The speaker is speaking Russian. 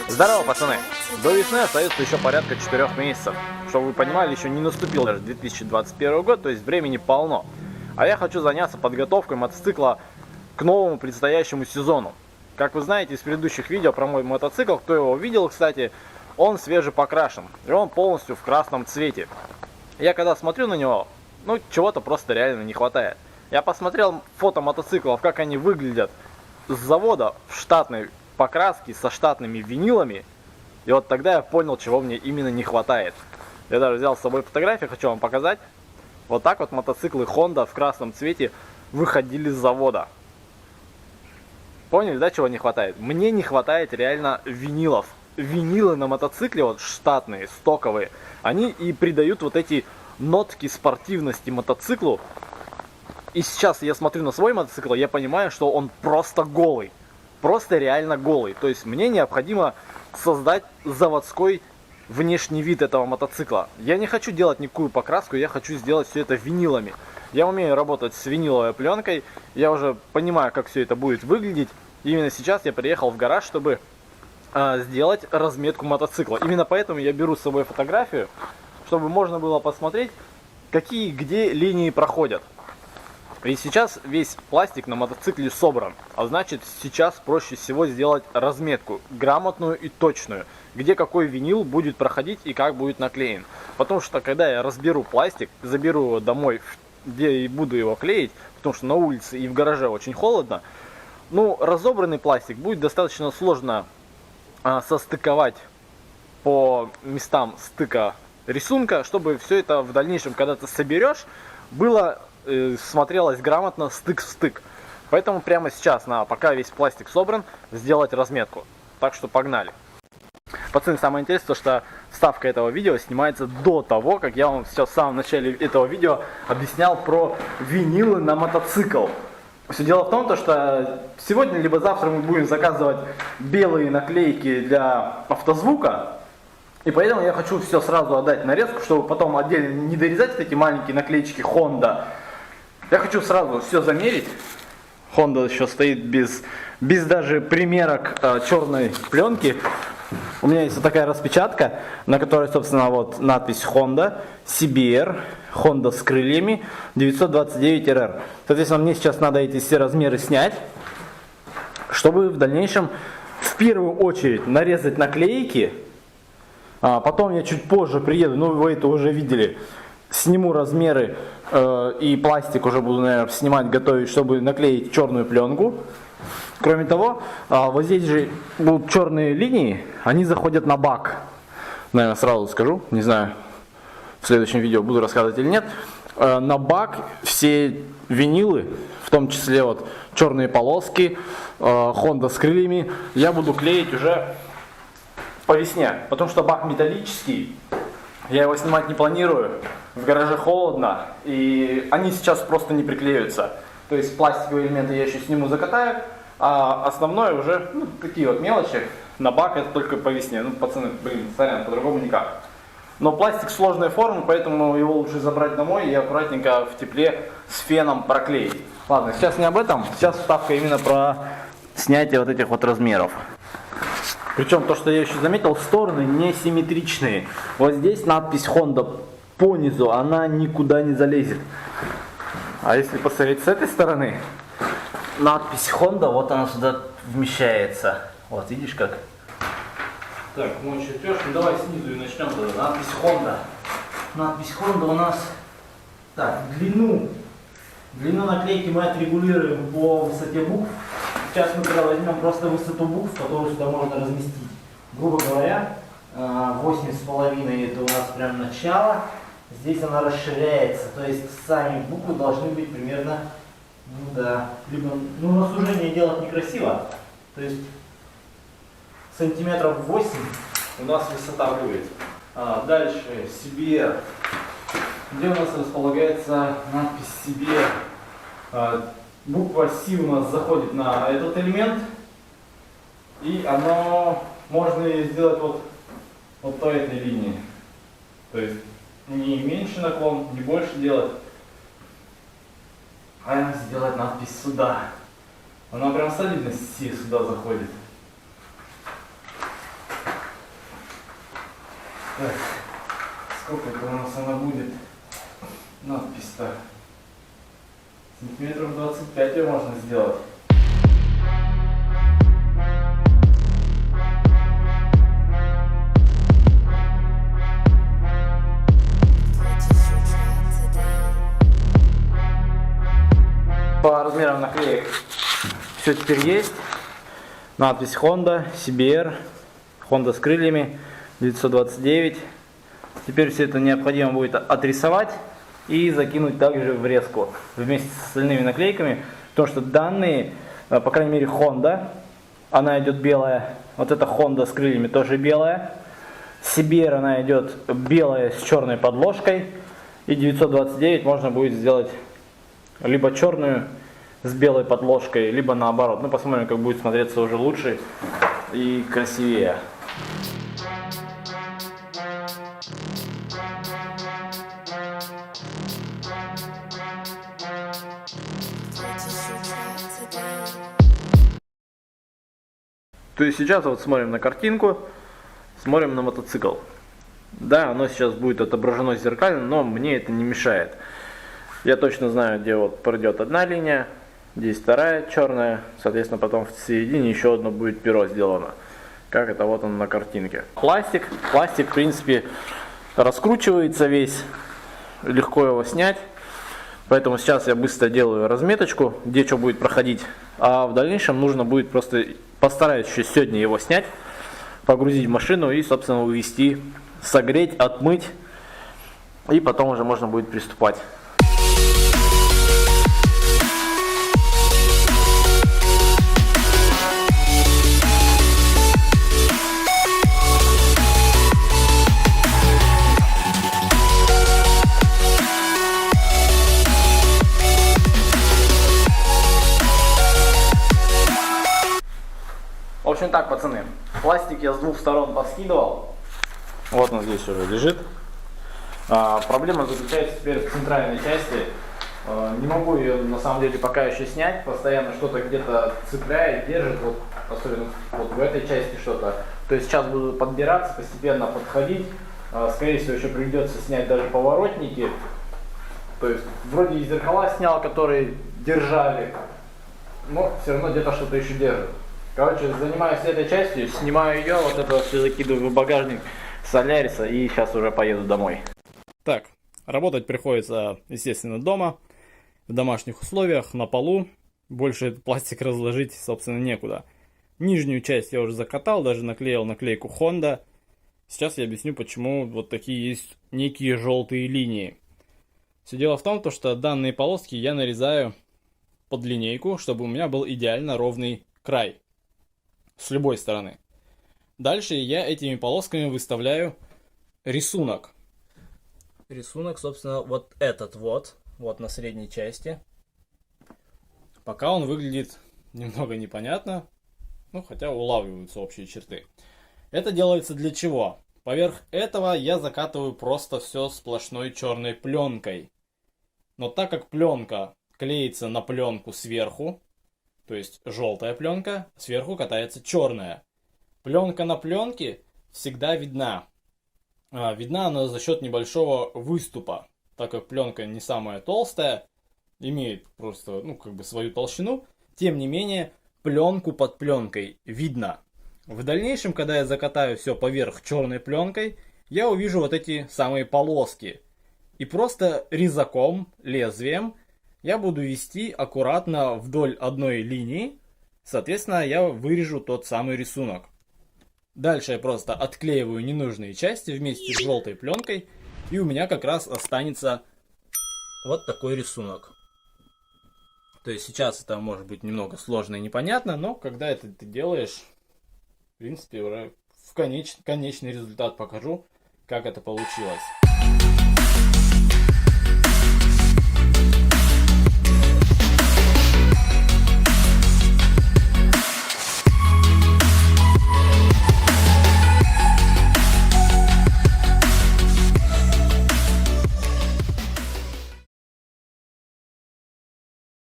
Здорово, пацаны! До весны остается еще порядка 4 месяцев. Чтобы вы понимали, еще не наступил даже 2021 год, то есть времени полно. А я хочу заняться подготовкой мотоцикла к новому предстоящему сезону. Как вы знаете из предыдущих видео про мой мотоцикл, кто его видел, кстати, он свежепокрашен. И он полностью в красном цвете. Я когда смотрю на него, ну чего-то просто реально не хватает. Я посмотрел фото мотоциклов, как они выглядят с завода в штатной покраске со штатными винилами. И вот тогда я понял, чего мне именно не хватает. Я даже взял с собой фотографии, хочу вам показать. Вот так вот мотоциклы Honda в красном цвете выходили с завода. Поняли, да, чего не хватает? Мне не хватает реально винилов. Винилы на мотоцикле, вот штатные, стоковые, они и придают вот эти нотки спортивности мотоциклу. И сейчас я смотрю на свой мотоцикл, я понимаю, что он просто голый. Просто реально голый. То есть мне необходимо создать заводской внешний вид этого мотоцикла. Я не хочу делать никакую покраску, я хочу сделать все это винилами. Я умею работать с виниловой пленкой, я уже понимаю, как все это будет выглядеть. И именно сейчас я приехал в гараж, чтобы сделать разметку мотоцикла. Именно поэтому я беру с собой фотографию, чтобы можно было посмотреть, какие где линии проходят. И сейчас весь пластик на мотоцикле собран, а значит сейчас проще всего сделать разметку, грамотную и точную, где какой винил будет проходить и как будет наклеен. Потому что когда я разберу пластик, заберу его домой, где и буду его клеить, потому что на улице и в гараже очень холодно, ну разобранный пластик будет достаточно сложно состыковать по местам стыка рисунка, чтобы все это в дальнейшем, когда ты соберешь, было смотрелось грамотно стык в стык. Поэтому прямо сейчас, пока весь пластик собран, сделать разметку. Так что погнали. Пацаны, самое интересное, что вставка этого видео снимается до того, как я вам сейчас в самом начале этого видео объяснял про винилы на мотоцикл. Все дело в том, что сегодня либо завтра мы будем заказывать белые наклейки для автозвука. И поэтому я хочу все сразу отдать нарезку, чтобы потом отдельно не дорезать эти маленькие наклеечки Honda. Я хочу сразу все замерить. Honda еще стоит без даже примерок черной пленки. У меня есть вот такая распечатка, на которой, собственно, вот надпись Honda, CBR, Honda с крыльями, 929RR. Соответственно, мне сейчас надо эти все размеры снять, чтобы в дальнейшем в первую очередь нарезать наклейки. Потом я чуть позже приеду, ну вы это уже видели, сниму размеры и пластик уже буду, наверное, снимать, готовить, чтобы наклеить черную пленку. Кроме того, вот здесь же будут черные линии, они заходят на бак. Наверное, сразу скажу, не знаю, в следующем видео буду рассказывать или нет. На бак все винилы, в том числе вот черные полоски, Honda с крыльями, я буду клеить уже по весне, потому что бак металлический, я его снимать не планирую, в гараже холодно, и они сейчас просто не приклеются. То есть пластиковые элементы я еще сниму, закатаю, а основное уже, ну, такие вот мелочи, на бак это только по весне. Ну, пацаны, блин, сорян, по-другому никак. Но пластик сложной формы, поэтому его лучше забрать домой и аккуратненько в тепле с феном проклеить. Ладно, сейчас не об этом, сейчас вставка именно про снятие вот этих вот размеров. Причем то, что я еще заметил, стороны не симметричные. Вот здесь надпись Honda по низу, она никуда не залезет. А если посмотреть с этой стороны, надпись Honda, вот она сюда вмещается. Вот, видишь как? Так, мой чертеж, ну давай снизу и начнем тогда. Надпись Honda. Надпись Honda у нас... Так, длину наклейки мы отрегулируем по высоте букв. Сейчас мы когда возьмем просто высоту букв, которую сюда можно разместить. Грубо говоря, 8,5 это у нас прям начало. Здесь она расширяется, то есть сами буквы должны быть примерно, ну да, либо, ну на сужение делать некрасиво, то есть сантиметров 8 у нас высота будет. Дальше CBR, где у нас располагается надпись CBR. Буква C у нас заходит на этот элемент, и оно можно сделать вот по этой линии, то есть не меньше наклон, не больше делать, а сделать надпись сюда. Она прям солидно сюда заходит. Так, сколько это у нас она будет? Надпись-то. Сантиметров 25 ее можно сделать. По размерам наклеек все теперь есть. Надпись Honda, CBR, Honda с крыльями, 929. Теперь все это необходимо будет отрисовать и закинуть также в резку вместе с остальными наклейками. Потому что данные, по крайней мере Honda, она идет белая. Вот эта Honda с крыльями тоже белая. CBR она идет белая с черной подложкой. И 929 можно будет сделать либо черную с белой подложкой, либо наоборот. Ну, посмотрим, как будет смотреться уже лучше и красивее. То есть сейчас вот смотрим на картинку, смотрим на мотоцикл. Да, оно сейчас будет отображено зеркально, но мне это не мешает. Я точно знаю, где вот пройдет одна линия, здесь вторая черная, соответственно потом в середине еще одно будет перо сделано. Как это вот он на картинке. Пластик в принципе раскручивается весь, легко его снять. Поэтому сейчас я быстро делаю разметочку, где что будет проходить. А в дальнейшем нужно будет просто, постараюсь еще сегодня его снять, погрузить в машину и собственно увезти, согреть, отмыть. И потом уже можно будет приступать. В общем так, пацаны, пластик я с двух сторон поскидывал. Вот он здесь уже лежит. Проблема заключается теперь в центральной части. Не могу ее на самом деле пока еще снять. Постоянно что-то где-то цепляет, держит. Вот, особенно вот в этой части что-то. То есть сейчас буду подбираться, постепенно подходить. Скорее всего еще придется снять даже поворотники. То есть вроде и зеркала снял, которые держали. Но все равно где-то что-то еще держит. Короче, занимаюсь этой частью, снимаю ее, вот это все закидываю в багажник Соляриса и сейчас уже поеду домой. Так, работать приходится, естественно, дома, в домашних условиях, на полу. Больше этот пластик разложить, собственно, некуда. Нижнюю часть я уже закатал, даже наклеил наклейку Honda. Сейчас я объясню, почему вот такие есть некие желтые линии. Все дело в том, что данные полоски я нарезаю под линейку, чтобы у меня был идеально ровный край. С любой стороны. Дальше я этими полосками выставляю рисунок. Рисунок, собственно, вот этот вот на средней части. Пока он выглядит немного непонятно, ну хотя улавливаются общие черты. Это делается для чего? Поверх этого я закатываю просто все сплошной черной пленкой. Но так как пленка клеится на пленку сверху, то есть желтая пленка, сверху катается черная. Пленка на пленке всегда видна. Видна она за счет небольшого выступа. Так как пленка не самая толстая, имеет просто свою толщину, тем не менее пленку под пленкой видно. В дальнейшем, когда я закатаю все поверх черной пленкой, я увижу вот эти самые полоски. И просто резаком, лезвием, я буду вести аккуратно вдоль одной линии, соответственно, я вырежу тот самый рисунок. Дальше я просто отклеиваю ненужные части вместе с желтой пленкой, и у меня как раз останется вот такой рисунок. То есть сейчас это может быть немного сложно и непонятно, но когда это ты делаешь, в принципе, уже в конечный результат покажу, как это получилось.